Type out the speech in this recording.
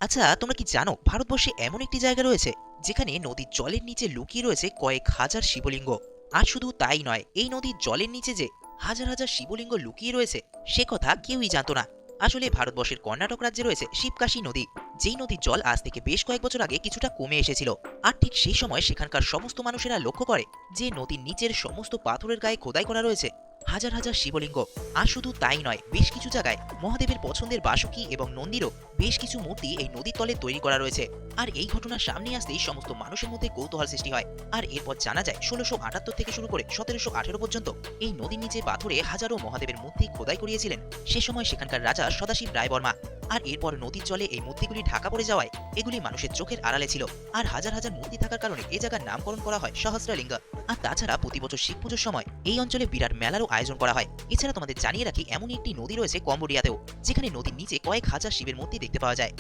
আচ্ছা, তোমরা কি জানো ভারতবর্ষে এমন একটি জায়গা রয়েছে যেখানে নদীর জলের নিচে লুকিয়ে রয়েছে কয়েক হাজার শিবলিঙ্গ। আর শুধু তাই নয়, এই নদীর জলের নিচে যে হাজার হাজার শিবলিঙ্গ লুকিয়ে রয়েছে সে কথা কেউই জানতো না। আসলে ভারতবর্ষের কর্ণাটক রাজ্যে রয়েছে শিবকাশী নদী, যেই নদীর জল আজ থেকে বেশ কয়েক বছর আগে কিছুটা কমে এসেছিল। আর ঠিক সেই সময় সেখানকার সমস্ত মানুষেরা লক্ষ্য করে যে নদীর নিচের সমস্ত পাথরের গায়ে খোদাই করা রয়েছে হাজার হাজার শিবলিঙ্গ। আর শুধু তাই নয়, বেশ কিছু জায়গায় মহাদেবের পছন্দের বাসুকী এবং নন্দীরও বেশ কিছু মূর্তি এই নদীর তলে তৈরি করা রয়েছে। আর এই ঘটনার সামনে আসতেই সমস্ত মানুষের মধ্যে কৌতূহল সৃষ্টি হয়। আর এরপর জানা যায় ১৬৭৮ থেকে শুরু করে ১৭১৮ পর্যন্ত এই নদীর নিচে পাথরে হাজারো মহাদেবের মূর্তি খোদাই করিয়েছিলেন সে সময় সেখানকার রাজা সদাশিব রায়বর্মা। আর এরপর নদীর জলে এই মূর্তিগুলি ঢাকা পড়ে যাওয়ায় এগুলি মানুষের চোখের আড়ালে ছিল। আর হাজার হাজার মূর্তি থাকার কারণে এই জায়গার নামকরণ করা হয় সহস্রলিঙ্গ। আর তাছাড়া প্রতি বছর শিব পুজোর সময় এই অঞ্চলে বিরাট মেলারও আয়োজন করা হয়। এছাড়া তোমাদের জানিয়ে রাখি, এমনই একটি নদী রয়েছে কম্বোডিয়াতেও, যেখানে নদীর নিচে কয়েক হাজার শিবের মূর্তি দেখতে পাওয়া যায়।